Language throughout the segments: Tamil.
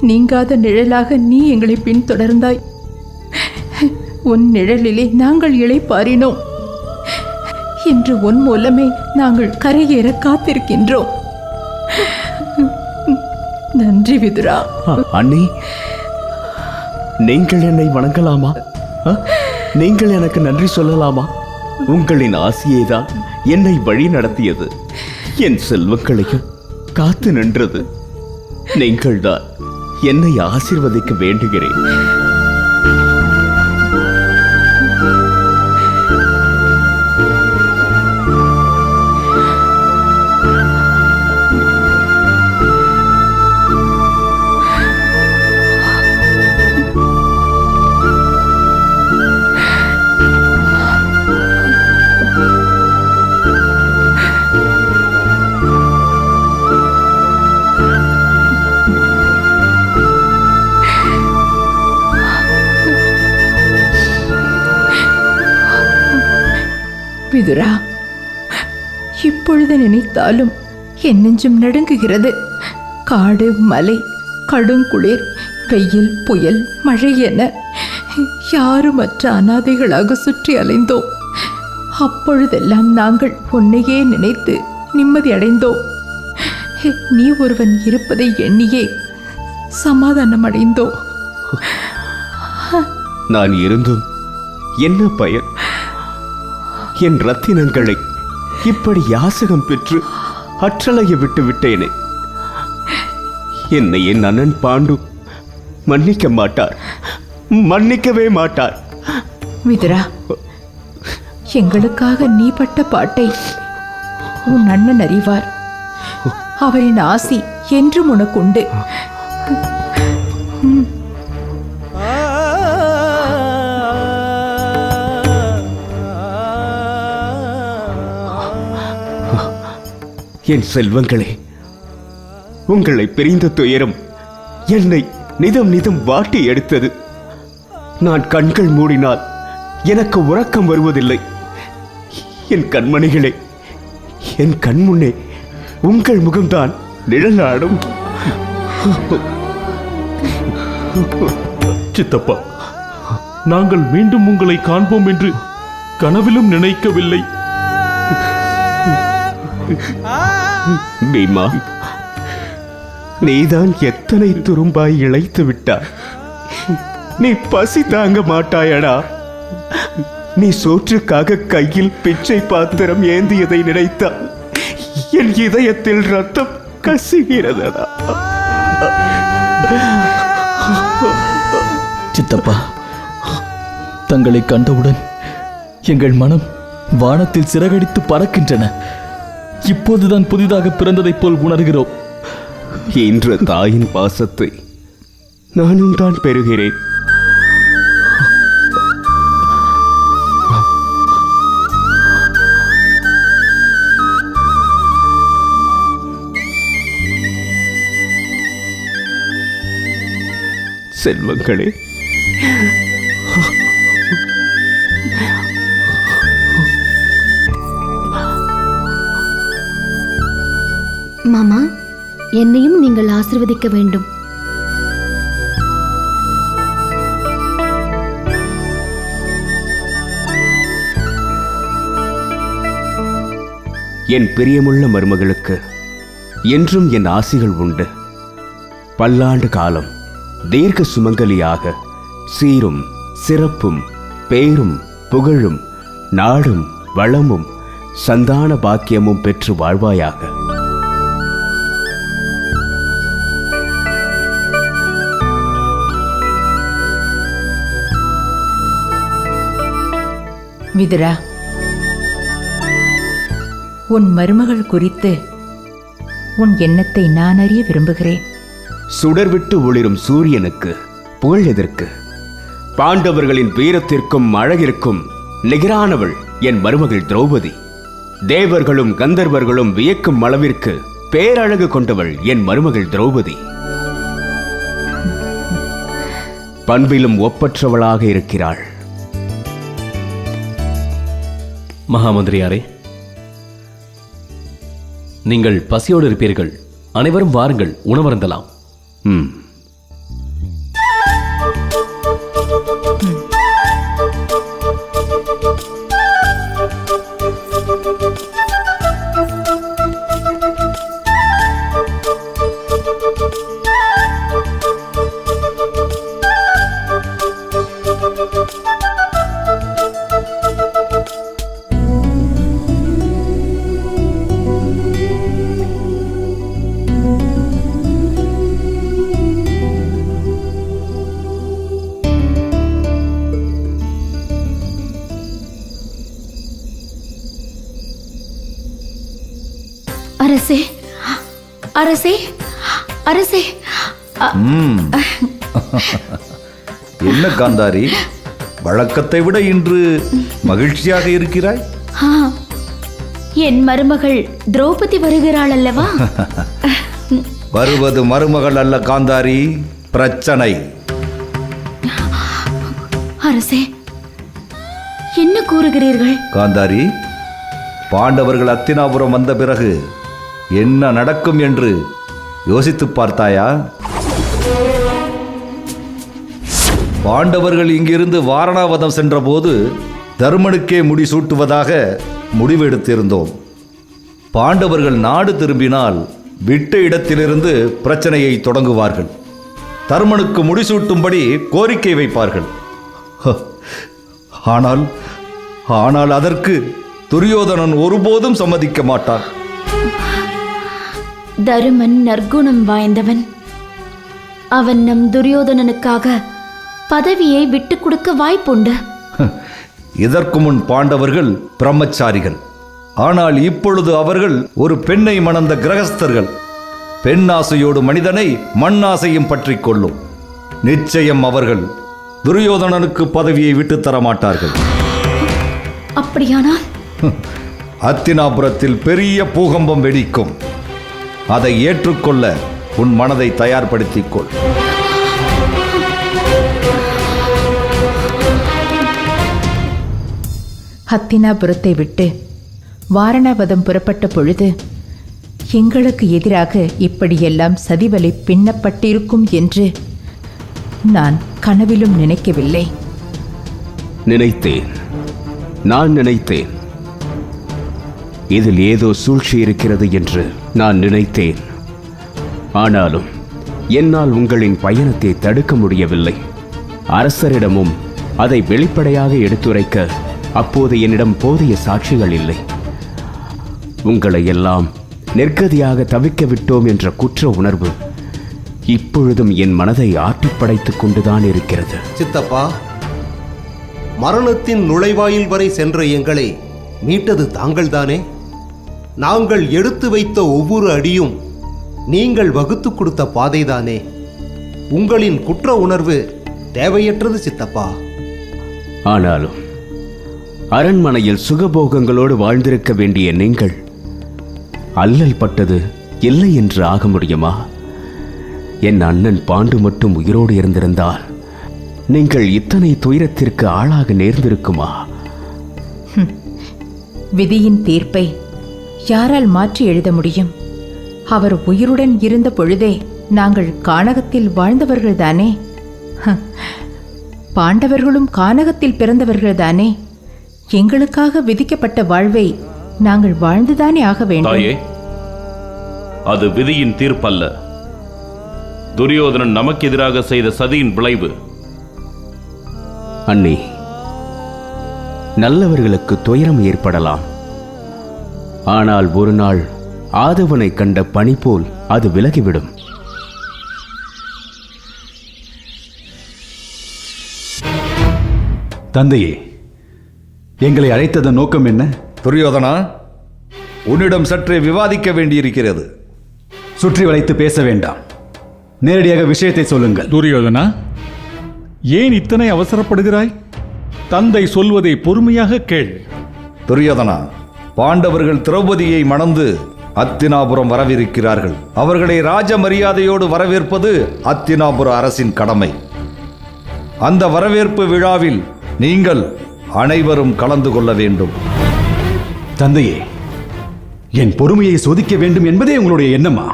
நீங்காத நிழலாக நீ எங்களை பின்தொடர்ந்தாய். உன் நிழலிலே நாங்கள் இளைப்பாறினோம். இன்று உன் மூலமே நாங்கள் கரையேற காத்திருக்கின்றோம். நன்றி விதுரா. அண்ணி, நீங்கள் என்னை வணங்கலாமா? நீங்கள் எனக்கு நன்றி சொல்லலாமா? உங்களின் ஆசியேதான் என்னை வழி நடத்தியது, என் செல்வங்களையும் காத்து நின்றது. நீங்கள்தான் என்னை ஆசீர்வதிக்க வேண்டுகிறேன். விதுரா, இப்பொழுது நினைத்தாலும் என் நெஞ்சம் நடுங்குகிறது. காடு, மலை, கடுங்குளிர், வெயில், புயல், மழை என யாருமற்ற அனாதைகளாக சுற்றி அலைந்தோம். அப்பொழுதெல்லாம் நாங்கள் உன்னையே நினைத்து நிம்மதி அடைந்தோம். நீ ஒருவன் இருப்பதை எண்ணியே சமாதானம் அடைந்தோம். நான் இருந்தும் என்ன பயன்? என் ரத்தினங்களை இப்படி யாசகம் பெற்று அற்றலைய விட்டு விட்டேனே. என்னை என் அண்ணன் பாண்டு மன்னிக்க மாட்டார், மன்னிக்கவே மாட்டார். விதுரா, எங்களுக்காக நீ பட்ட பாட்டை உன் அண்ணன் அறிவார். அவரின் ஆசி என்றும் உனக்குண்டு. என் செல்வங்களே, உங்களை பிரிந்த துயரம் என்னை நிதம் நிதம் வாட்டி எடுத்தது. நான் கண்கள் மூடினால் எனக்கு உறக்கம் வருவதில்லை. என் கண்மணிகளே, என் கண்முன்னே உங்கள் முகம்தான் நிழலாடும். சித்தப்பா, நாங்கள் மீண்டும் உங்களை காண்போம் என்று கனவிலும் நினைக்கவில்லை. பீமா, நீதான் எத்தனை துரும்பாய் இழைத்து விட்டாய். நீ பசி தாங்க மாட்டாயடா. நீ சோற்றுக்காக கையில் பிச்சை பாத்திரம் ஏந்தியதை நினைத்தால் என் இதயத்தில் ரத்தம் கசிகிறதடா. சித்தப்பா, தங்களை கண்டவுடன் எங்கள் மனம் வானத்தில் சிறகடித்து பறக்கின்றன. இப்போதுதான் புதிதாக பிறந்ததைப் போல் உணர்கிறோம். என்ற தாயின் பாசத்தை நானும் தான் பெறுகிறேன். செல்வங்களே, மாமா, என்னையும் நீங்கள் ஆசீர்வதிக்க வேண்டும். என் பிரியமுள்ள மருமகளுக்கு என்றும் என் ஆசிகள் உண்டு. பல்லாண்டு காலம் தீர்க்க சுமங்கலியாக சீரும் சிறப்பும் பேரும் புகழும் நாடும் வளமும் சந்தான பாக்கியமும் பெற்று வாழ்வாயாக. விதுரா, உன் மருமகள் குறித்து உன் எண்ணத்தை நான் அறிய விரும்புகிறேன். சுடர்விட்டு ஒளிரும் சூரியனுக்கு புகழ் எதற்கு? பாண்டவர்களின் வீரத்திற்கும் அழகிற்கும் நிகரானவள் என் மருமகள் திரௌபதி. தேவர்களும் கந்தர்வர்களும் வியக்கும் அளவிற்கு பேரழகு கொண்டவள் என் மருமகள் திரௌபதி. பண்பிலும் ஒப்பற்றவளாக இருக்கிறாள். மகாமந்திரியாரே, நீங்கள் பசியோடு இருப்பீர்கள். அனைவரும் வாருங்கள், உணவருந்தலாம். அரசே, அரசே, அரசே. என்ன காந்தாரி, வழக்கத்தை விட இன்று மகிழ்ச்சியாக இருக்கிறாய்? என் மருமகள் திரௌபதி வருகிறாள் அல்லவா? வருவது மருமகள் அல்ல காந்தாரி, பிரச்சனை. அரசே, என்ன கூறுகிறீர்கள்? காந்தாரி, பாண்டவர்கள் அத்தினாபுரம் வந்த பிறகு என்ன நடக்கும் என்று யோசித்து பார்த்தாயா? பாண்டவர்கள் இங்கிருந்து வாரணாவதம் சென்றபோது தருமனுக்கே முடிசூட்டுவதாக முடிவெடுத்திருந்தோம். பாண்டவர்கள் நாடு திரும்பினால் விட்ட இடத்திலிருந்து பிரச்சனையை தொடங்குவார்கள். தருமனுக்கு முடிசூட்டும்படி கோரிக்கை வைப்பார்கள். ஆனால் அதற்கு துரியோதனன் ஒருபோதும் சம்மதிக்க மாட்டான். தருமன் நற்குணம் வாய்ந்தவன். அவன் நம் துரியோதனனுக்காக பதவியை விட்டுக் கொடுக்க வாய்ப்புண்டு. இதற்கு முன் பாண்டவர்கள் பிரம்மச்சாரிகள். ஆனால் இப்பொழுது அவர்கள் ஒரு பெண்ணை மணந்த கிரகஸ்தர்கள். பெண்ணாசையோடு மனிதனை மண்ணாசையும் பற்றி கொள்ளும். நிச்சயம் அவர்கள் துரியோதனனுக்கு பதவியை விட்டு தர மாட்டார்கள். அப்படியானால் அத்தினாபுரத்தில் பெரிய பூகம்பம் வெடிக்கும். அதை ஏற்றுக்கொள்ள உன் மனதை தயார்படுத்திக் கொள். ஹத்தினாபுரத்தை விட்டு வாரணாவதம் புறப்பட்ட பொழுது எங்களுக்கு எதிராக இப்படியெல்லாம் சதிவலை பின்னப்பட்டிருக்கும் என்று நான் கனவிலும் நினைக்கவில்லை. நினைத்தேன், நான் நினைத்தேன். இதில் ஏதோ சூழ்ச்சி இருக்கிறது என்று நான் நினைத்தேன். ஆனாலும் என்னால் உங்களின் பயணத்தை தடுக்க முடியவில்லை. அரசரிடமும் அதை வெளிப்படையாக எடுத்துரைக்க அப்போது என்னிடம் போதிய சாட்சிகள் இல்லை. உங்களை எல்லாம் நெற்கதியாக தவிக்க விட்டோம் என்ற குற்ற உணர்வு இப்பொழுதும் என் மனதை ஆட்டிப்படைத்துக் கொண்டுதான் இருக்கிறது. சித்தப்பா, மரணத்தின் நுழைவாயில் வரை சென்ற எங்களை மீட்டது தாங்கள்தானே? நாங்கள் எடுத்து வைத்த ஒவ்வொரு அடியும் நீங்கள் வகுத்து கொடுத்த பாதைதானே? உங்களின் குற்ற உணர்வு தேவையற்றது சித்தப்பா. ஆனாலும் அரண்மனையில் சுகபோகங்களோடு வாழ்ந்திருக்க வேண்டிய நீங்கள் அல்லல் பட்டது இல்லை என்று ஆக முடியுமா? என் அண்ணன் பாண்டு மட்டும் உயிரோடு இருந்திருந்தால் நீங்கள் இத்தனை துயரத்திற்கு ஆளாக நேர்ந்திருக்குமா? விதியின் தீர்ப்பை யாரால் மாற்றி எழுத முடியும்? அவர் உயிருடன் இருந்த பொழுதே நாங்கள் கானகத்தில் வாழ்ந்தவர்கள்தானே. பாண்டவர்களும் கானகத்தில் பிறந்தவர்கள்தானே. எங்களுக்காக விதிக்கப்பட்ட வாழ்வை நாங்கள் வாழ்ந்துதானே ஆக வேண்டும். தாயே, அது விதியின் தீர்ப்பல்ல, துரியோதனன் நமக்கு எதிராக செய்த சதியின் விளைவு. அண்ணி, நல்லவர்களுக்கு துயரம் ஏற்படலாம். ஆனால் ஒரு நாள் ஆதவனை கண்ட பனி போல் அது விலகிவிடும். தந்தையே, எங்களை அழைத்ததன் நோக்கம் என்ன? துரியோதனா, உன்னிடம் சற்றே விவாதிக்க வேண்டியிருக்கிறது. சுற்றி வளைத்து பேச வேண்டாம், நேரடியாக விஷயத்தை சொல்லுங்கள். துரியோதனா, ஏன் இத்தனை அவசரப்படுகிறாய்? தந்தை சொல்வதை பொறுமையாக கேள். துரியோதனா, பாண்டவர்கள் திரௌபதியை மணந்து அத்தினாபுரம் வரவிருக்கிறார்கள். அவர்களை ராஜ மரியாதையோடு வரவேற்பது அத்தினாபுர அரசின் கடமை. அந்த வரவேற்பு விழாவில் நீங்கள் அனைவரும் கலந்து கொள்ள வேண்டும். தந்தையே, என் பொறுமையை சோதிக்க வேண்டும் என்பதே உங்களுடைய எண்ணமா?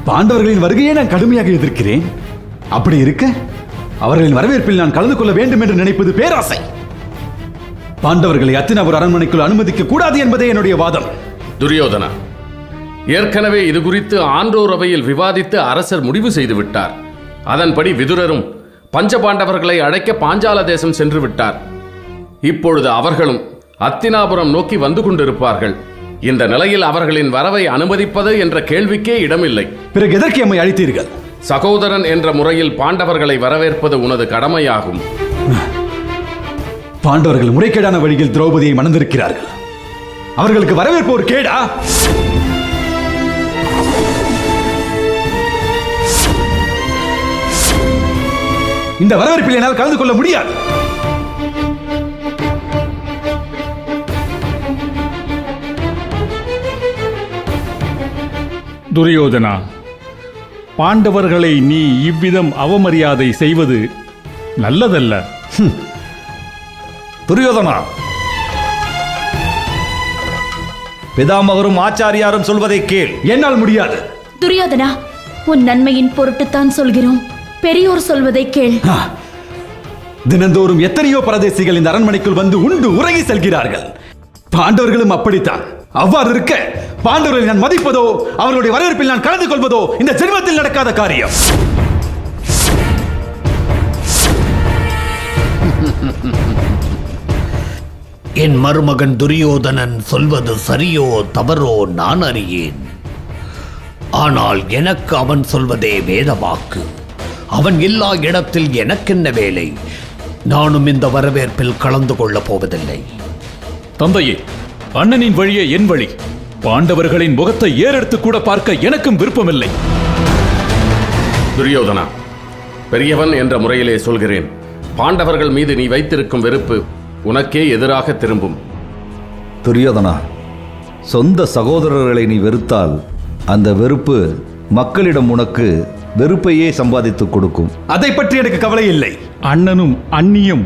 பாண்டவர்களின் வருகையை நான் கடுமையாக எதிர்க்கிறேன். அப்படி இருக்க அவர்களின் வரவேற்பில் நான் கலந்து கொள்ள வேண்டும் என்று நினைப்பது பேராசை. பாண்டவர்களை அத்தினாபுர அரண்மனைக்குள் அனுமதிக்க கூடாது என்பதே என்னுடைய வாதம். துரியோதனா, ஏற்கனவே இது குறித்து ஆன்றோர் அவையில் விவாதித்து அரசர் முடிவு செய்து விட்டார். அதன்படி விதுரரும் பஞ்சபாண்டவர்களை அழைக்க பாஞ்சால தேசம் சென்று விட்டார். இப்பொழுது அவர்களும் அத்தினாபுரம் நோக்கி வந்து கொண்டிருப்பார்கள். இந்த நிலையில் அவர்களின் வரவை அனுமதிப்பது என்ற கேள்விக்கே இடமில்லை. பிறகு எதற்கு எம்மை அழைத்தீர்கள்? சகோதரன் என்ற முறையில் பாண்டவர்களை வரவேற்பது உனது கடமையாகும். பாண்டவர்கள் முறைகேடான வழியில் திரௌபதியை மணந்திருக்கிறார்கள். அவர்களுக்கு வரவேற்பு ஒரு கேடா? இந்த வரவேற்பில் என்னால் கலந்து கொள்ள முடியாது. துரியோதனா, பாண்டவர்களை நீ இவ்விதம் அவமரியாதை செய்வது நல்லதல்ல. துரியோதனா, பிதாமகரும் ஆச்சாரியாரும் சொல்வதை கேள். என்னால் முடியாது. துரியோதனா, உன் நன்மையின் பொருட்டுத்தான் சொல்கிறோம். பெரியோர் சொல்வதை கேள். தினந்தோறும் எத்தனையோ பரதேசிகள் இந்த அரண்மனைக்குள் வந்து உண்டு உறங்கி செல்கிறார்கள். பாண்டவர்களும் அப்படித்தான். அவ்வாறு இருக்க பாண்டவர்களை நான் மதிப்பதோ அவர்களுடைய வரவேற்பில் நான் கலந்து கொள்வதோ இந்த ஜென்மத்தில் நடக்காத காரியம். என் மருமகன் துரியோதனன் சொல்வது சரியோ தவறோ நான் அறியேன். ஆனால் எனக்கு அவன் சொல்வதே வேதவாக்கு. அவன் எல்லா இடத்தில் எனக்கென்ன வேலை? நானும் இந்த வரவேற்பில் கலந்து கொள்ளப் போவதில்லை. தந்தையே, அண்ணனின் வழியே என் வழி. பாண்டவர்களின் முகத்தை ஏறெடுத்து கூட பார்க்க எனக்கும் விருப்பமில்லை. துரியோதனா, பெரியவன் என்ற முறையிலே சொல்கிறேன். பாண்டவர்கள் மீது நீ வைத்திருக்கும் வெறுப்பு உனக்கே எதிராக திரும்பும். துரியோதனா, சொந்த சகோதரர்களை நீ வெறுத்தால் அந்த வெறுப்பு மக்களிடம் உனக்கு வெறுப்பையே சம்பாதித்துக் கொடுக்கும். அதை பற்றி எனக்கு கவலை இல்லை. அண்ணனும் அண்ணியும்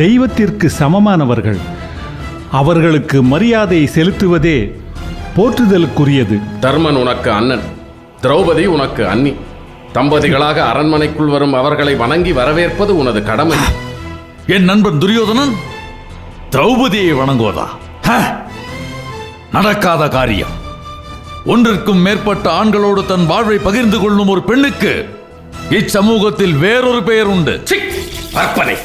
தெய்வத்திற்கு சமமானவர்கள். அவர்களுக்கு மரியாதை செலுத்துவதே போற்றுதலுக்குரியது. தர்மன் உனக்கு அண்ணன், திரௌபதி உனக்கு அண்ணி. தம்பதிகளாக அரண்மனைக்குள் வரும் அவர்களை வணங்கி வரவேற்பது உனது கடமை. என் நண்பன் துரியோதனன் திரௌபதியை வணங்குவதா? நடக்காத காரியம். ஒன்றிற்கும் மேற்பட்ட ஆண்களோடு தன் வாழ்வை பகிர்ந்து கொள்ளும் ஒரு பெண்ணுக்கு இச்சமூகத்தில் வேறொரு பெயர் உண்டு. அற்பனை,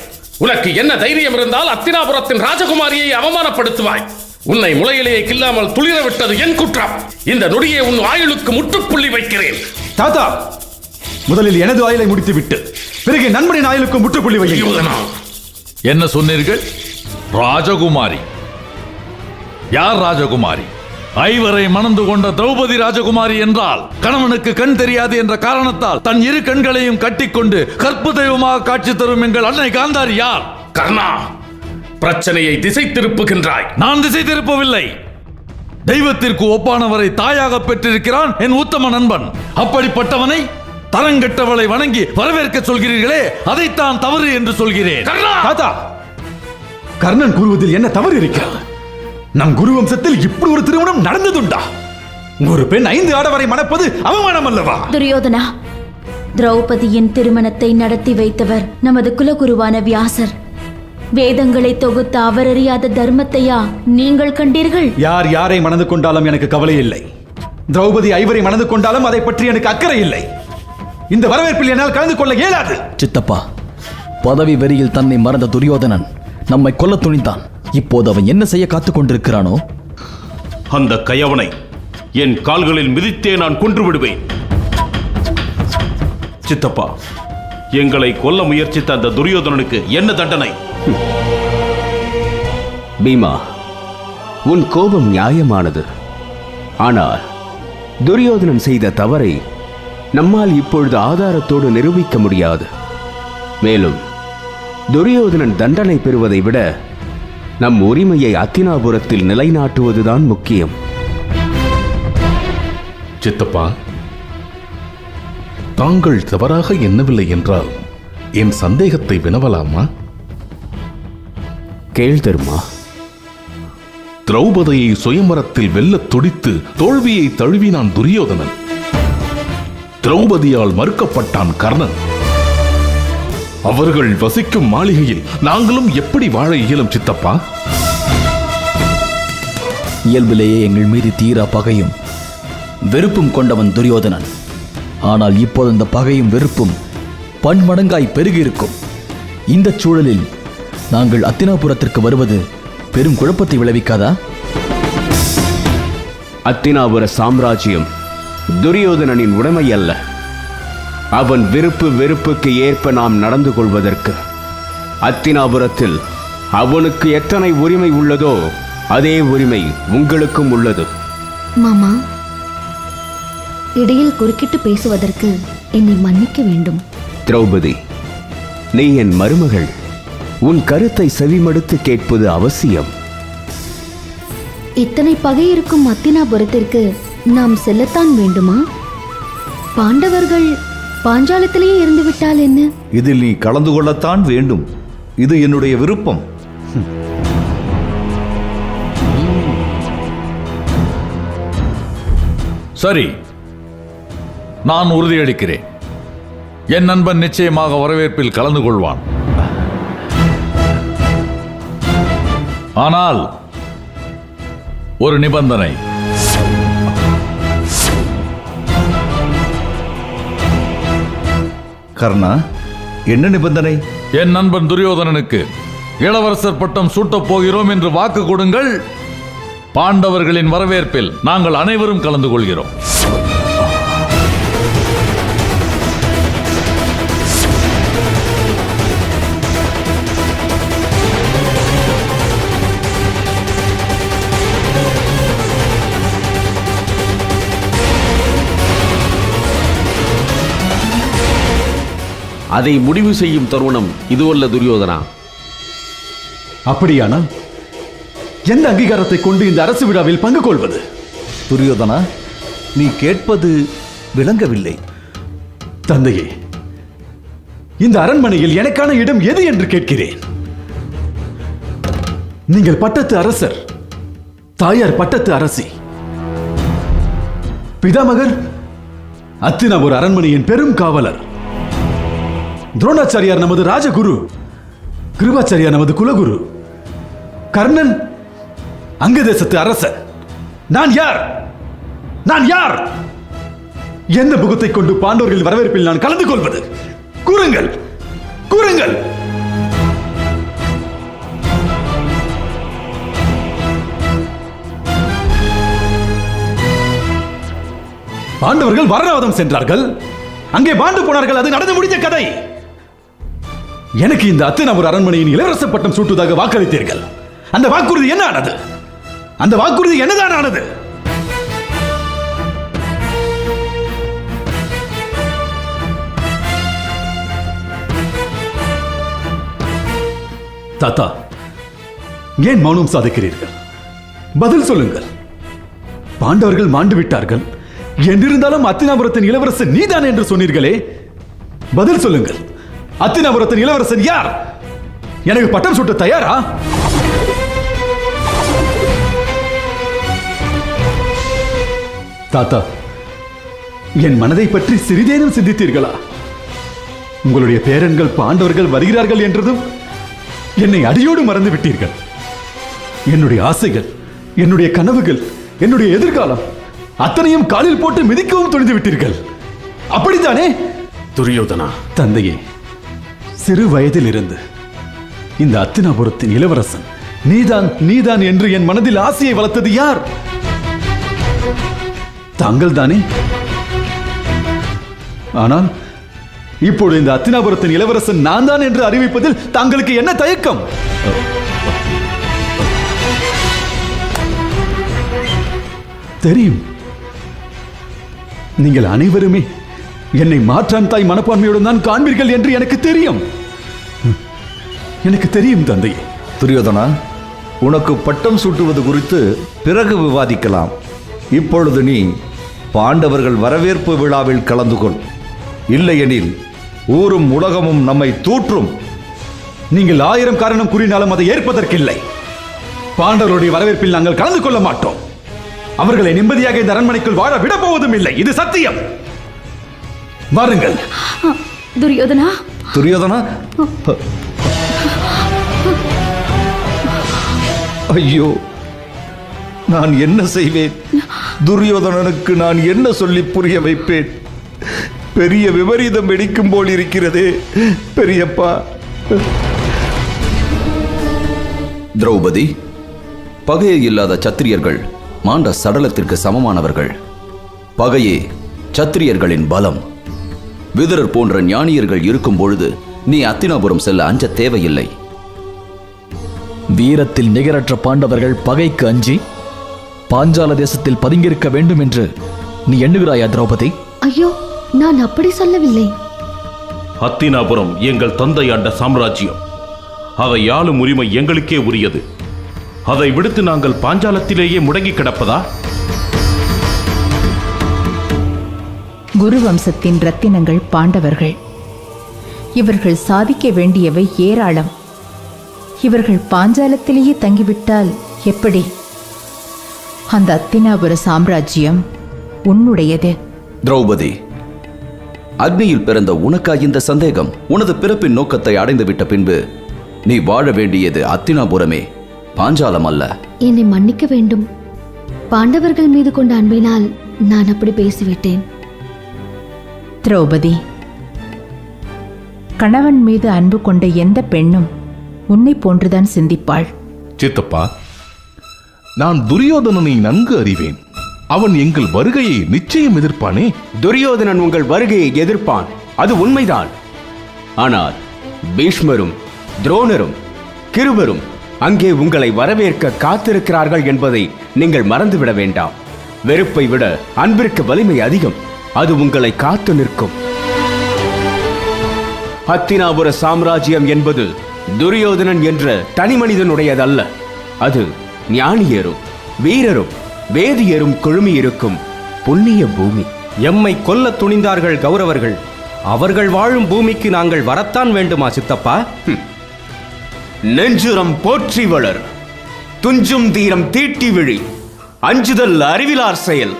உனக்கு என்ன தைரியம் இருந்தால் அத்தினாபுரத்தின் ராஜகுமாரியை அவமானப்படுத்துவாய்? உன்னை முளையிலேயே கில்லாமல் துளிர விட்டது என் குற்றம். இந்த நொடியை உன் ஆயுளுக்கு முற்றுப்புள்ளி வைக்கிறேன். தாத்தா, முதலில் எனது ஆயுளை முடித்துவிட்டு பிறகு நண்பனின் ஆயுளுக்கு முற்றுப்புள்ளி வையுங்கள். என்ன சொன்னீர்கள்? ராஜகுமாரி? யார் ராஜகுமாரி? ஐவரை மணந்து கொண்ட திரௌபதி ராஜகுமாரி என்றால் கணவனுக்கு கண் தெரியாது என்ற காரணத்தால் தன் இரு கண்களையும் கட்டிக்கொண்டு கற்பு தெய்வமாக காட்சி தரும் எங்கள் அன்னை காந்தாரி யார்? கர்ணா, பிரச்சனையை திசை திருப்புகின்றாய். நான் திசை திருப்பவில்லை. தெய்வத்திற்கு ஒப்பானவரை தாயாக பெற்றிருக்கிறான் என் உத்தம நண்பன். அப்படிப்பட்டவனை தரங்கெட்டவளை வணங்கி வரவேற்க சொல்கிறீர்களே, அதைத்தான் தவறு என்று சொல்கிறேன். தாத்தா, கர்ணன் கூறுவதில் என்ன தவறு இருக்கிறது? நம் குரு வம்சத்தில் இப்படி ஒரு திருமணம் நடந்ததுண்டா? ஒரு பெண் 5 ஆடவரை மணப்பது அவமானம் அல்லவா? துரியோதனா, திரௌபதியின் திருமணத்தை நடத்தி வைத்தவர் நமது குலகுருவான வியாசர். வேதங்களை தொகுத்த அவர் அறியாத தர்மத்தையா நீங்கள் கண்டீர்கள்? யார் யாரை மணந்து கொண்டாலும் எனக்கு கவலை இல்லை. திரௌபதி ஐவரை மணந்து கொண்டாலும் அதை பற்றி எனக்கு அக்கறை இல்லை. இந்த வரவேற்பில் என்னால் கலந்து கொள்ள இயலாது. சித்தப்பா, பதவி வெறியில் தன்னை மறந்த துரியோதனன் நம்மை கொல்ல துணிந்தான். இப்போது அவன் என்ன செய்ய காத்துக் கொண்டிருக்கிறானோ? அந்த கயவனை என் கால்களில் மிதித்தே நான் கொன்று விடுவேன். சித்தப்பா, எங்களை கொல்ல முயற்சித்த அந்த துரியோதனனுக்கு என்ன தண்டனை? பீமா, உன் கோபம் நியாயமானது. ஆனால் துரியோதனன் செய்த தவறை நம்மால் இப்பொழுது ஆதாரத்தோடு நிரூபிக்க முடியாது. மேலும் துரியோதனன் தண்டனை பெறுவதை விட நம் உரிமையை அத்தினாபுரத்தில் நிலைநாட்டுவதுதான் முக்கியம். சித்தப்பா, தாங்கள் தவறாக எண்ணவில்லை என்றால் என் சந்தேகத்தை வினவலாமா? கேள் தர்மா. திரௌபதியை சுயமரத்தில் வெல்லத் துடித்து தோல்வியை தழுவினான் துரியோதனன். திரௌபதியால் மறுக்கப்பட்டான் கர்ணன். அவர்கள் வசிக்கும் மாளிகையில் நாங்களும் எப்படி வாழ இயலும் சித்தப்பா? இயல்பிலேயே எங்கள் மீது தீரா பகையும் வெறுப்பும் கொண்டவன் துரியோதனன். ஆனால் இப்போது அந்த பகையும் வெறுப்பும் பன்மடங்காய் பெருகியிருக்கும். இந்த சூழலில் நாங்கள் அத்தினாபுரத்திற்கு வருவது பெரும் குழப்பத்தை விளைவிக்காதா? அத்தினாபுர சாம்ராஜ்யம் துரியோதனனின் உடைமை அல்ல. அவன் விருப்பு வெறுப்புக்கு ஏற்ப நாம் நடந்து கொள்வதற்கு அத்தினாபுரத்தில் அவனுக்கு எத்தனை உரிமை உள்ளதோ அதே உரிமை உங்களுக்கும் உள்ளது. மாமா, இடையில் குறுக்கிட்டு பேசுவதற்கு என்னை மன்னிக்க வேண்டும். திரௌபதி, நீ என் மருமகள். உன் கருத்தை செவிமடுத்து கேட்பது அவசியம். இத்தனை பகை இருக்கும் அத்தினாபுரத்திற்கு நாம் செல்லத்தான் வேண்டுமா? பாண்டவர்கள் பாஞ்சாலத்திலேயே இருந்து விட்டால் என்ன? இதில் நீ கலந்து கொள்ளத்தான் வேண்டும். இது என்னுடைய விருப்பம். சரி, நான் உறுதியளிக்கிறேன். என் நண்பன் நிச்சயமாக வரவேற்பில் கலந்து கொள்வான். ஆனால் ஒரு நிபந்தனை. கர்ணா, என்ன நிபந்தனை? என் நண்பன் துரியோதனனுக்கு இளவரசர் பட்டம் சூட்டப் போகிறோம் என்று வாக்கு கொடுங்கள். பாண்டவர்களின் வரவேற்பில் நாங்கள் அனைவரும் கலந்து கொள்கிறோம். அதை முடிவு செய்யும் தருணம் இதுவல்ல துரியோதனா. அப்படியானால் எந்த அங்கீகாரத்தை கொண்டு இந்த அரசு விழாவில் பங்கு கொள்வது? துரியோதனா, நீ கேட்பது விளங்கவில்லை. தந்தையே, இந்த அரண்மனையில் எனக்கான இடம் எது என்று கேட்கிறேன். நீங்கள் பட்டத்து அரசர், தாயார் பட்டத்து அரசி. பிதாமகர் அத்தினாபுர அரண்மனையின் பெரும் காவலர். துரோணாச்சாரியார் நமது ராஜகுரு, கிருபாச்சாரியார் நமது குலகுரு, கர்ணன் அங்க தேசத்து அரசர். நான் யார்? நான் யார்? எந்த முகத்தை கொண்டு பாண்டவர்கள் வரவேற்பில் நான் கலந்து கொள்வது? கூறுங்கள், கூறுங்கள். பாண்டவர்கள் வரணவாதம் சென்றார்கள், அங்கே பாண்டு போனார்கள். அது நடந்து முடிந்த கதை. எனக்கு இந்த அத்தினாபுர அரண்மனையின் இளவரசர் பட்டம் சூட்டுவதாக வாக்களித்தீர்கள். அந்த வாக்குறுதி என்ன ஆனது? அந்த வாக்குறுதி என்னதான் ஆனது? தாத்தா, ஏன் மௌனம் சாதிக்கிறீர்கள்? பதில் சொல்லுங்கள். பாண்டவர்கள் மாண்டு விட்டார்கள் என்றிருந்தாலும் அத்தினாபுரத்தின் இளவரசன் நீதான் என்று சொன்னீர்களே, பதில் சொல்லுங்கள். அத்தினாபுரத்தின் இளவரசன் யார்? எனக்கு பட்டம் சூட்ட தயாரா? தாத்தா, என் மனதை பற்றி சிறிதேனும் சிந்தித்தீர்களா? உங்களுடைய பேரன்கள் பாண்டவர்கள் வருகிறார்கள் என்றதும் என்னை அடியோடு மறந்து விட்டீர்கள். என்னுடைய ஆசைகள், என்னுடைய கனவுகள், என்னுடைய எதிர்காலம் அத்தனையும் காலில் போட்டு மிதிக்கவும் துணிந்து விட்டீர்கள். அப்படித்தானே துரியோதனா? தந்தையே, சிறு வயதில் இருந்து இந்த அத்தினாபுரத்தின் இளவரசன் நீதான் நீதான் என்று என் மனதில் ஆசையை வளர்த்தது யார்? தாங்கள் தானே. ஆனால் இப்போது இந்த அத்தினாபுரத்தின் இளவரசன் நான் தான் என்று அறிவிப்பதில் தாங்களுக்கு என்ன தயக்கம்? தெரியும், நீங்கள் அனைவருமே என்னை மாற்றான் தாய் மனப்பான்மையுடன் தான் காண்பீர்கள் என்று எனக்கு தெரியும். எனக்கு தெரியும் தந்தையே. துரியோதனா, உனக்கு பட்டம் சூட்டுவது குறித்து பிறகு விவாதிக்கலாம். இப்பொழுது நீ பாண்டவர்கள் வரவேற்பு விழாவில் கலந்து கொள். இல்லையெனில் ஊரும் உலகமும் நம்மை தூற்றும். நீங்கள் 1000 காரணம் கூறினாலும் அதை ஏற்பதற்கில்லை. பாண்டவர்களுடைய வரவேற்பில் நாங்கள் கலந்து கொள்ள மாட்டோம். அவர்களை நிம்மதியாக இந்த அரண்மனைக்குள் வாழ விட போவதும் இல்லை. இது சத்தியம். வாருங்கள். துரியோதனா, துரியோதனா, ஐயோ, நான் என்ன செய்வேன்? துரியோதனனுக்கு நான் என்ன சொல்லி புரிய வைப்பேன்? பெரிய விபரீதம் வெடிக்கும் போல் இருக்கிறதே பெரியப்பா. திரௌபதி, பகையே இல்லாத சத்திரியர்கள் மாண்ட சடலத்திற்கு சமமானவர்கள். பகையே சத்திரியர்களின் பலம். விதுரர் போன்ற ஞானியர்கள் இருக்கும் பொழுது நீ அத்தினாபுரம் செல்ல அஞ்ச தேவையில்லை. வீரத்தில் நிகரற்ற பாண்டவர்கள் பகைக்கு அஞ்சி பாஞ்சால தேசத்தில் பதுங்கியிருக்க வேண்டும் என்று நீ எண்ணுகிறாயா திரௌபதி? ஐயோ, நான் அப்படி சொல்லவில்லை. ஹத்தினாபுரம் எங்கள் தந்தை ஆண்ட சாம்ராஜ்யம். அதை ஆளும் உரிமை எங்களுக்கே உரியது. அதை விடுத்து நாங்கள் பாஞ்சாலத்திலேயே முடங்கி கிடப்பதா? குரு வம்சத்தின் ரத்தினங்கள் பாண்டவர்கள். இவர்கள் சாதிக்க வேண்டியவை ஏராளம். இவர்கள் பாஞ்சாலத்திலேயே தங்கிவிட்டால் எப்படி? அந்த அத்தினாபுர சாம்ராஜ்யம் உன்னுடையது. திரௌபதி, அக்னியில் பிறந்த உனக்கா இந்த சந்தேகம்? உனது பிறப்பின் நோக்கத்தை அடைந்துவிட்ட பின்பு நீ வாழ வேண்டியது அத்தினாபுரமே, பாஞ்சாலம் அல்ல. என்னை மன்னிக்க வேண்டும். பாண்டவர்கள் மீது கொண்ட அன்பினால் நான் அப்படி பேசிவிட்டேன். திரௌபதி, கணவன் மீது அன்பு கொண்ட எந்த பெண்ணும் உன்னை போன்றுதான் சிந்திப்பாள். சித்தப்பா, நான் துரியோதனனை நன்கு அறிவேன். அவன் எங்கள் வருகையை நிச்சயம் எதிர்ப்பானே. துரியோதனன் உங்கள் வருகையை எதிர்ப்பான், அது உண்மைதான். ஆனால் பீஷ்மரும் துரோணரும் கிருபரும் அங்கே உங்களை வரவேற்க காத்திருக்கிறார்கள் என்பதை நீங்கள் மறந்துவிட வேண்டாம். வெறுப்பை விட அன்பிற்கு வலிமை அதிகம். அது உங்களை காத்து நிற்கும். ஹத்தினாபுர சாம்ராஜ்யம் என்பது துரியோதனன் என்ற தனி மனிதனுடையதல்ல. அது ஞானியரும் வீரரும் வேதியரும் குழுமி இருக்கும் புண்ணிய பூமி. எம்மை கொல்ல துணிந்தார்கள் கௌரவர்கள். அவர்கள் வாழும் பூமிக்கு நாங்கள் வரத்தான் வேண்டுமா சித்தப்பா? நெஞ்சுரம் போற்றி வளர், துஞ்சும் தீரம் தீட்டி விழி, அஞ்சுதல் அறிவிலார் செயல்,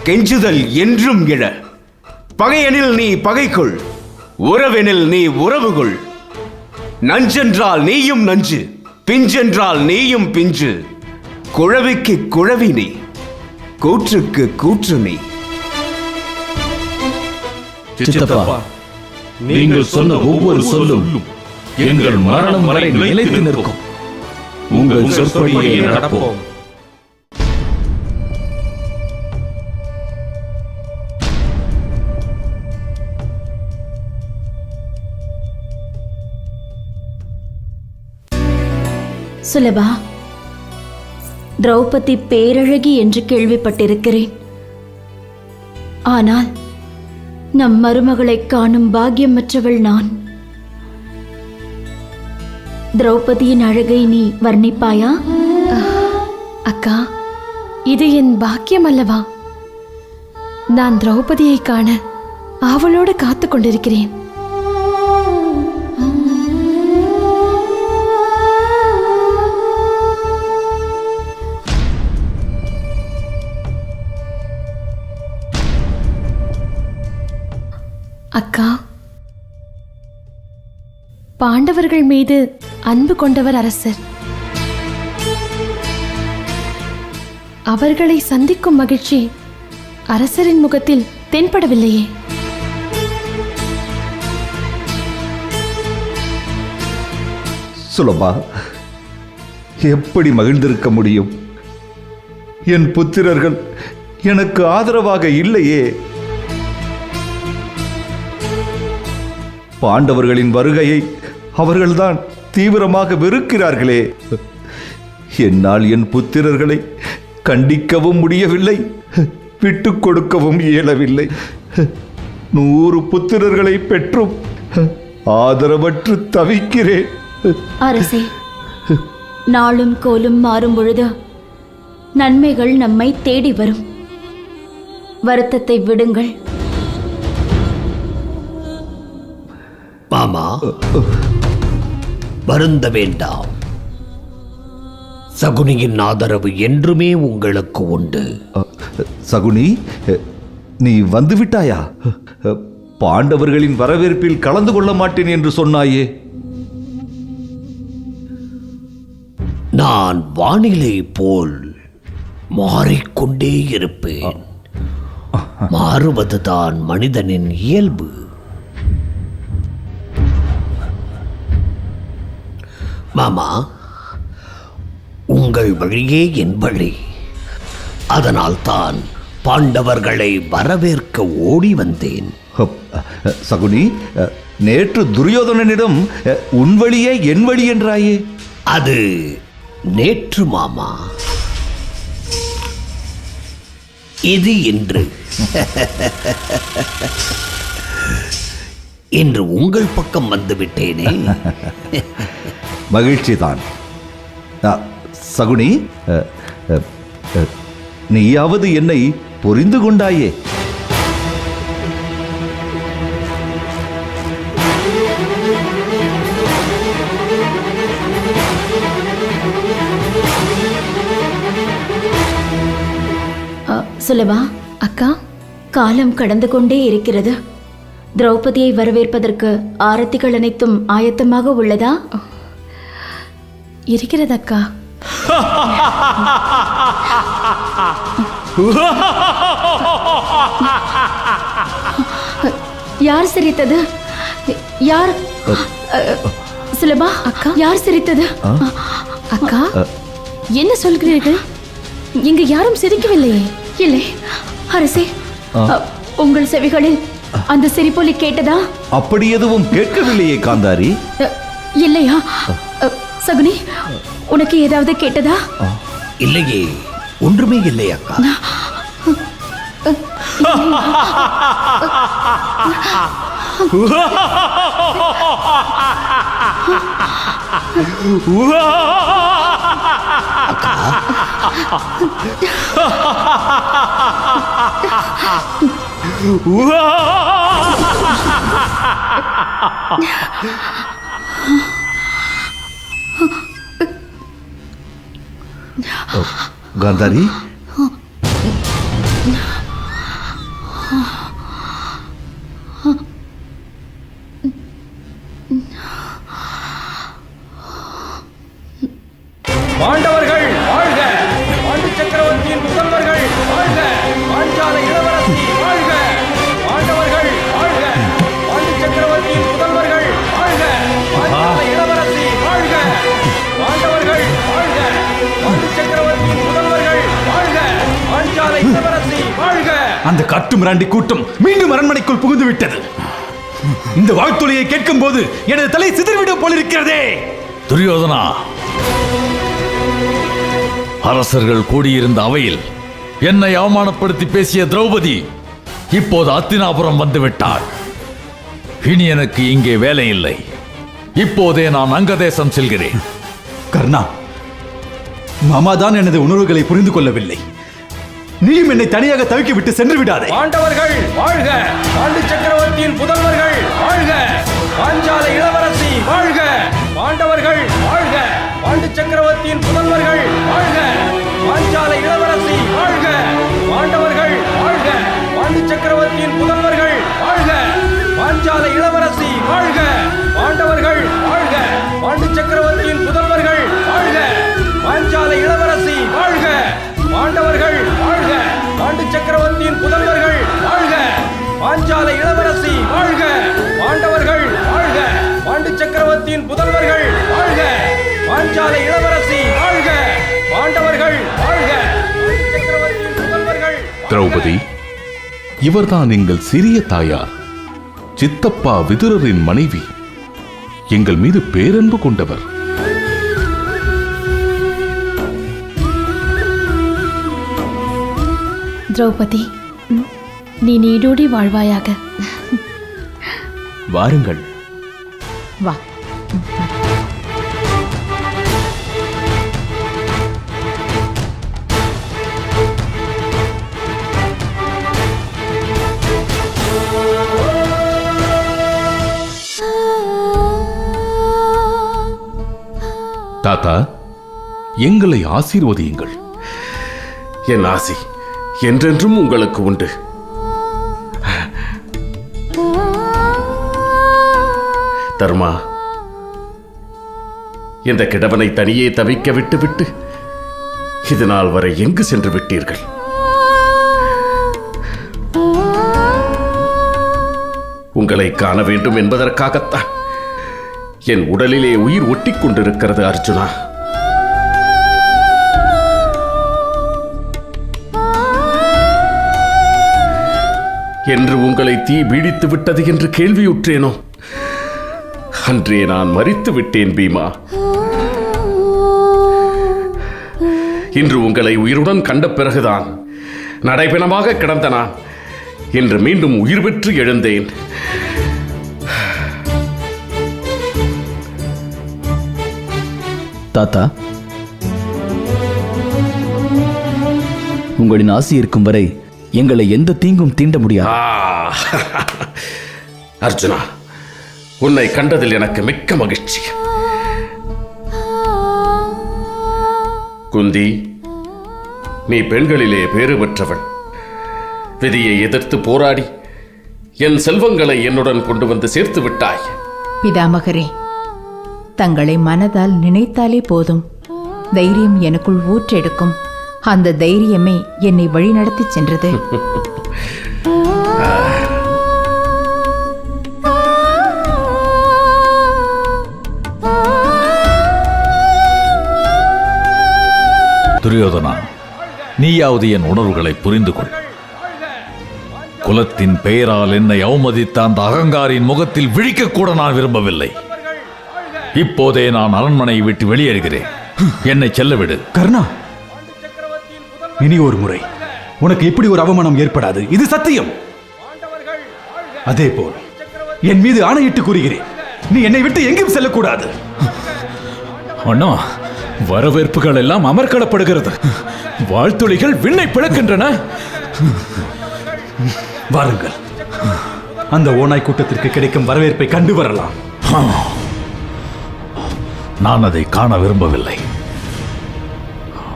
கெஞ்சுதல் என்றும் இழ. பகையெனில் நீ பகைக்குள், உறவெனில் நீ உறவுகுள். நஞ்சென்றால் நீயும் நஞ்சு, பிஞ்சென்றால் நீயும் பிஞ்சு. குழவிக்கு குழவி நீ, கூற்றுக்கு கூற்று நீ. சித்தப்பா, நீங்கள் சொன்ன ஒவ்வொரு சொல்லும் எங்கள் மரணம் வரை நிலைத்து நிற்கும். உங்கள் சொற்படியே நடப்போம். சுலபா, திரௌபதி பேரழகி என்று கேள்விப்பட்டிருக்கிறேன். ஆனால் நம் மருமகளை காணும் பாக்கியமற்றவள் நான். திரௌபதியின் அழகை நீ வர்ணிப்பாயா? அக்கா, இது என் பாக்கியம் அல்லவா? நான் திரௌபதியை காண ஆவலோடு காத்து கொண்டிருக்கிறேன். அக்கா, பாண்டவர்கள் மீது அன்பு கொண்டவர் அரசர். அவர்களை சந்திக்கும் மகிழ்ச்சி அரசரின் முகத்தில் தென்படவில்லையே. சுலபா, எப்படி மகிழ்ந்திருக்க முடியும்? என் புத்திரர்கள் எனக்கு ஆதரவாக இல்லையே. பாண்டவர்களின் வருகையை அவர்கள்தான் தீவிரமாக வெறுக்கிறார்களே. என்னால் என் புத்திரர்களை கண்டிக்கவும் முடியவில்லை, விட்டுக் கொடுக்கவும் இயலவில்லை. 100 புத்திரர்களை பெற்றும் ஆதரவற்று தவிக்கிறேன். அரசே, நாளும் கோலும் மாறும் பொழுது நன்மைகள் நம்மை தேடி வரும். வருத்தத்தை விடுங்கள். மாமா, வருந்த வேண்டாம். சகுனியின் ஆதரவு என்றுமே உங்களுக்கு உண்டு. சகுனி, நீ வந்துவிட்டாயா? பாண்டவர்களின் வரவேற்பில் கலந்து கொள்ள மாட்டேன் என்று சொன்னாயே. நான் வானிலை போல் மாறிக்கொண்டே இருப்பேன். மாறுவதுதான் மனிதனின் இயல்பு. மாமா, உங்கள் வழியே என் வழி. அதனால் தான் பாண்டவர்களை வரவேற்க ஓடி வந்தேன். சகுனி, நேற்று துரியோதனனிடம் உன் வழியே என் வழி என்றாயே. அது நேற்று மாமா, இது இன்று. இன்று உங்கள் பக்கம் வந்து விட்டேனே. மகிழ்ச்சி தான். சகுனி, நீயாவது என்னை புரிந்து கொண்டாயே? சுலபா அக்கா, காலம் கடந்து கொண்டே இருக்கிறது. திரௌபதியை வரவேற்பதற்கு ஆரத்திகள் அனைத்தும் ஆயத்தமாக உள்ளதா? இருக்கிறது அக்கா. யார் சிரித்தது? யார்? சுலபா அக்கா, யார் சிரித்தது? அக்கா, என்ன சொல்கிறீர்கள்? இங்கு யாரும் சிரிக்கவில்லையே. இல்லை அரசே, உங்கள் செவிகளில் அந்த சிரிப்பொலி கேட்டதா? அப்படி எதுவும் கேட்கவில்லையே காந்தாரி. இல்லையா? சகுனி, உனக்கு ஏதாவது கேட்டதா? இல்லையே, ஒன்றுமே இல்லை அக்கா. காந்தாரி, பாண்டவர்கள் வாழ்க! பாண்டு சக்கரவர்த்தியின் முதல்வர்கள் வாழ்க! பாஞ்சால இளவரசி வாழ்க! பாண்டவர்கள் வாழ்க! பாண்டு சக்கரவர்த்தியின் முதல்வர்கள் வாழ்க! பாஞ்சால இளவரசி வாழ்க! பாண்டவர்கள் வாழ்க! பாண்டு சக்கரவர்த்தியின் முதல்வர்கள் வாழ்க! பாஞ்சால இளவரசி வாழ்க! அந்த காட்டு மிராண்டி கூட்டம் மீண்டும் அரண்மனைக்குள் புகுந்து விட்டது. இந்த வாழ்த்தொலியை கேட்கும் போது எனது தலை சிதறிவிடும் போலிருக்கிறதே. துரியோதனா, அரசர்கள் கூடியிருந்த அவையில் என்னை அவமானப்படுத்தி பேசிய திரௌபதி இப்போது அத்தினாபுரம் வந்துவிட்டாள். இனி எனக்கு இங்கே வேலை இல்லை. இப்போதே நான் அங்கதேசம் செல்கிறேன். கர்ணா, மாமா தான் எனது உணர்வுகளை புரிந்து கொள்ளவில்லை. நீயும் என்னை தனியாக தவிக்க விட்டு சென்று விடாதே. பாண்டவர்கள் வாழ்க! பாண்டு சக்கரவர்த்தியின் புதல்வர்கள் வாழ்க! பாஞ்சால இளவரசி வாழ்க! பாண்டவர்கள் வாழ்க! பாண்டு சக்கரவர்த்தியின் புதல்வர்கள் வாழ்க! பாஞ்சால இளவரசி வாழ்க! பாண்டவர்கள் வாழ்க! பாண்டு சக்கரவர்த்தியின் புதல்வர்கள் வாழ்க! பாஞ்சால இளவரசி வாழ்க! பாண்டவர்கள் வாழ்க! பாண்டு சக்கரவர்த்தியின் புதல்வர்கள் வாழ்க! பாஞ்சால இளவரசி வாழ்க! பாண்டவர்கள் வாழ்க! பாண்டு சக்கரவர்த்தியின் புதல்வர்கள் வாழ்க! பாஞ்சால இளவரசி வாழ்க! பாண்டவர்கள் வாழ்க! பாண்டு சக்கரவர்த்தியின் புதல்வர்கள் வாழ்க! பாஞ்சால இளவரசி வாழ்க! பாண்டவர்கள் வாழ்க! பாண்டு சக்கரவர்த்தியின் புதல்வர்கள். திரௌபதி, இவர்தான் எங்கள் சிறிய தாயார், சித்தப்பா விதுரரின் மனைவி. எங்கள் மீது பேரன்பு கொண்டவர். திரௌபதி, நீ நீடூடி வாழ்வாயாக. வாருங்கள். வா. தாத்தா, எங்களை ஆசீர்வதியுங்கள். என் ஆசி என்றென்றும் உங்களுக்கு உண்டு. தர்மா, இந்த கிழவனை தனியே தவிக்க விட்டுவிட்டு இது நாள் வரை எங்கு சென்று விட்டீர்கள்? உங்களை காண வேண்டும் என்பதற்காகத்தான் என் உடலிலே உயிர் ஒட்டிக் கொண்டிருக்கிறது அர்ஜுனா. என்று உங்களை தீ பீடித்து விட்டது என்று கேள்வியுற்றேனோ, அன்றே நான் மரித்து விட்டேன் பீமா. இன்று உங்களை உயிருடன் கண்ட பிறகுதான் நடைபெணமாக கிடந்த நான் இன்று மீண்டும் உயிர் பெற்று எழுந்தேன். தாத்தா, உங்களின் ஆசி இருக்கும் வரை எங்களை எந்த தீங்கும் தீண்ட முடியாது. அர்ஜுனா, உன்னை கண்டதில் எனக்கு மிக்க மகிழ்ச்சி. குந்தி, நீ பெண்களிலே பேறு பெற்றவள். விதியை எதிர்த்து போராடி என் செல்வங்களை என்னுடன் கொண்டு வந்து சேர்த்து விட்டாய். பிதாமகரே, தங்களை மனதால் நினைத்தாலே போதும், தைரியம் எனக்குள் ஊற்றெடுக்கும். அந்த தைரியமே என்னை வழிநடத்தி சென்றது. துரியோதனா, நீயாவது என் உணர்வுகளை புரிந்து கொள். குலத்தின் பெயரால் என்னை அவமதித்த அந்த அகங்காரின் முகத்தில் விழிக்க கூட நான் விரும்பவில்லை. இப்போதே நான் அரண்மனையை விட்டு வெளியேறுகிறேன். என்னை செல்லவிடு. கர்ணா, இனி ஒரு முறை உனக்கு இப்படி ஒரு அவமானம் ஏற்படாது, இது சத்தியம். அதே போல் என் மீது ஆணையிட்டு கூறுகிறேன், நீ என்னை விட்டு எங்கேயும் செல்லக்கூடாது. அண்ணா, வரவேற்புகள் எல்லாம் அமர்க்களப்படுகிறது. வாழ்த்துளிகள் விண்ணை பிளக்கின்றன. வாருங்கள், அந்த ஓநாய் கூட்டத்திற்கு கிடைக்கும் வரவேற்பை கண்டு வரலாம். நான் அதை காண விரும்பவில்லை.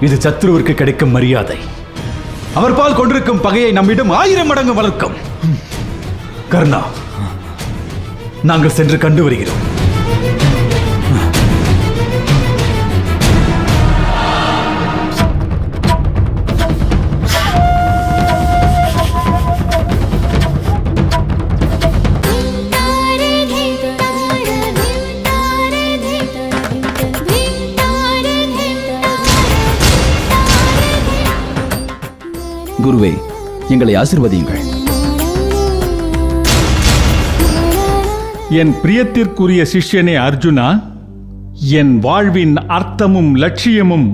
இது சத்ருவிற்கு கிடைக்கும் மரியாதை. அவர் பால் கொண்டிருக்கும் பகையை நம்மிடம் 1000 மடங்கு வளர்க்கும். கர்ணா, நாங்கள் சென்று கண்டு வருகிறோம். குருவே, எங்களை ஆசீர்வதியுங்கள். என் பிரியத்திற்குரிய சிஷ்யனே அர்ஜுனா, என் வாழ்வின் அர்த்தமும் லட்சியமும்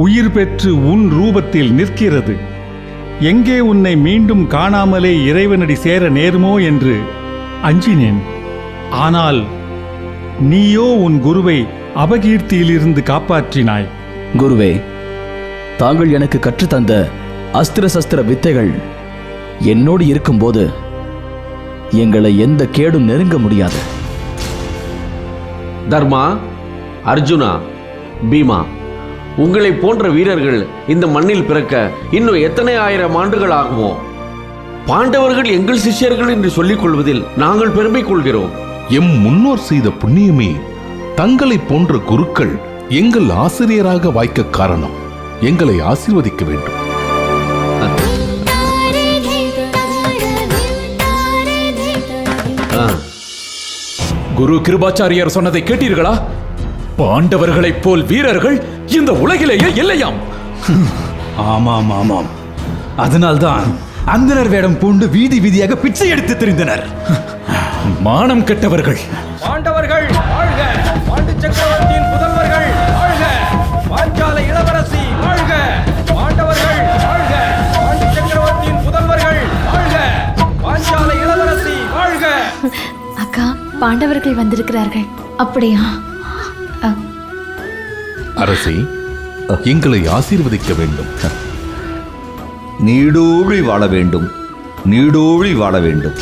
உயிர் பெற்று உன் ரூபத்தில் நிற்கிறது. எங்கே உன்னை மீண்டும் காணாமலே இறைவனடி சேர நேருமோ என்று அஞ்சினேன். ஆனால் நீயோ உன் குருவை அபகீர்த்தியிலிருந்து காப்பாற்றினாய். குருவே, தாங்கள் எனக்கு கற்றுத்தந்த அஸ்திர சஸ்திர வித்தைகள் என்னோடு இருக்கும்போது எங்களை எந்த கேடும் நெருங்க முடியாது. தர்மா, அர்ஜுனா, பீமா, உங்களை போன்ற வீரர்கள் இந்த மண்ணில் பிறக்க இன்னும் எத்தனை 1000 ஆண்டுகள் ஆகுமோ? பாண்டவர்கள் எங்கள் சிஷ்யர்கள் என்று சொல்லிக் கொள்வதில் நாங்கள் பெருமை கொள்கிறோம். எம் முன்னோர் செய்த புண்ணியமே தங்களை போன்ற குருக்கள் எங்கள் ஆசிரியராக வாய்க்க காரணம். எங்களை ஆசீர்வதிக்க வேண்டும். குரு கிருபாச்சாரியார் சொன்னதை கேட்டீர்களா? பாண்டவர்களைப் போல் வீரர்கள் இந்த உலகிலேயே இல்லையாம். ஆமாம் ஆமாம், அதனால்தான் அந்தனர் வேடம் பூண்டு வீதி வீதியாக பிச்சை எடுத்து திரிந்தனர். மானம் கெட்டவர்கள். பாண்டவர்கள் வாழ்க! பாண்டு சக்கரவர்த்தியின் புதல்வர்கள் வாழ்க! பாஞ்சால இளவரசி வாழ்க! பாண்டவர்கள் வாழ்க! பாண்டு சக்கரவர்த்தியின் புதல்வர்கள் வாழ்க! பாஞ்சால இளவரசி வாழ்க! அக்கா, பாண்டவர்கள் வந்திருக்கிறார்கள். அப்படியா? அரசே, எங்களை ஆசீர்வதிக்க வேண்டும். நீடூழி வாழ வேண்டும், நீடூழி வாழ வேண்டும்.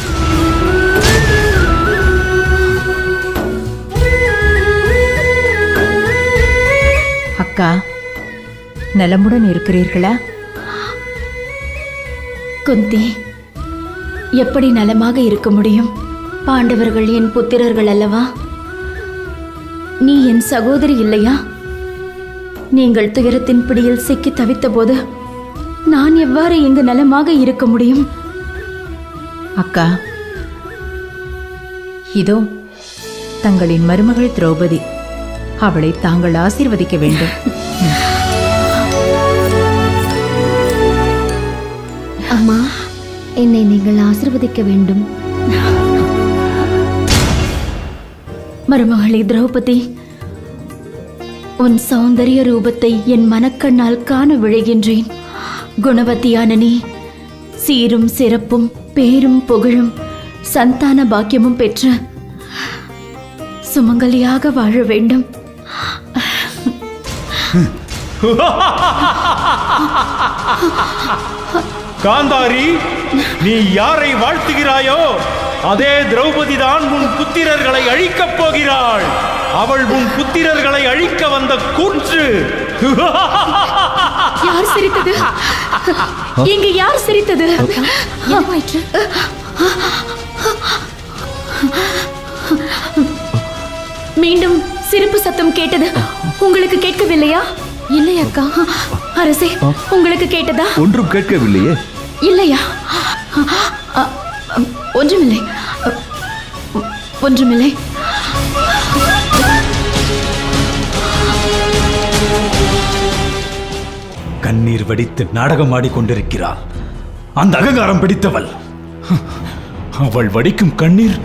அக்கா, நலமுடன் இருக்கிறீர்களா? குந்தி, எப்படி நலமாக இருக்க முடியும்? பாண்டவர்கள் என் புத்திரர்கள் அல்லவா? நீ என் சகோதரி இல்லையா? நீங்கள் துயரத்தின் பிடியில் சிக்கி தவித்த போது நான் எவ்வாறு இங்கு நலமாக இருக்க முடியும்? அக்கா, இதோ தங்களின் மருமகள் திரௌபதி. அவளை தாங்கள் ஆசீர்வதிக்க வேண்டும். அம்மா, என்னை நீங்கள் ஆசீர்வதிக்க வேண்டும். மருமகளே திரௌபதி, உன் சௌந்தரிய ரூபத்தை என் மனக்கண்ணால் காண விழைகின்றேன். குணவதியான நீ சீரும் சிறப்பும் பேரும் புகழும் சந்தான பாக்கியமும் பெற்று சுமங்கலியாக வாழ வேண்டும். காந்தாரி, நீ யாரை வாழ்த்துகிறாயோ அதே திரௌபதி தான் உன் புத்திரர்களை அழிக்கப் போகிறாள். அவள் உன் புத்திரர்களை அழிக்க வந்த கூற்று. யார் சிரித்தது? இங்கு யார் சிரித்தது? மீண்டும் சிரிப்பு சத்தம் கேட்டது. உங்களுக்கு கேட்கவில்லையா? இல்லை அக்கா. அரசே, உங்களுக்கு கேட்டதா? ஒன்றும் கேட்கவில்லையே. இல்லையா? ஒன்றுமில்லை, ஒன்றுமில்லை. கண்ணீர் வடித்து நாடகம் ஆடிக்கொண்டிருக்கிறாள். அந்த அகங்காரம் பிடித்தவள். அவள் வடிக்கும் கண்ணீர்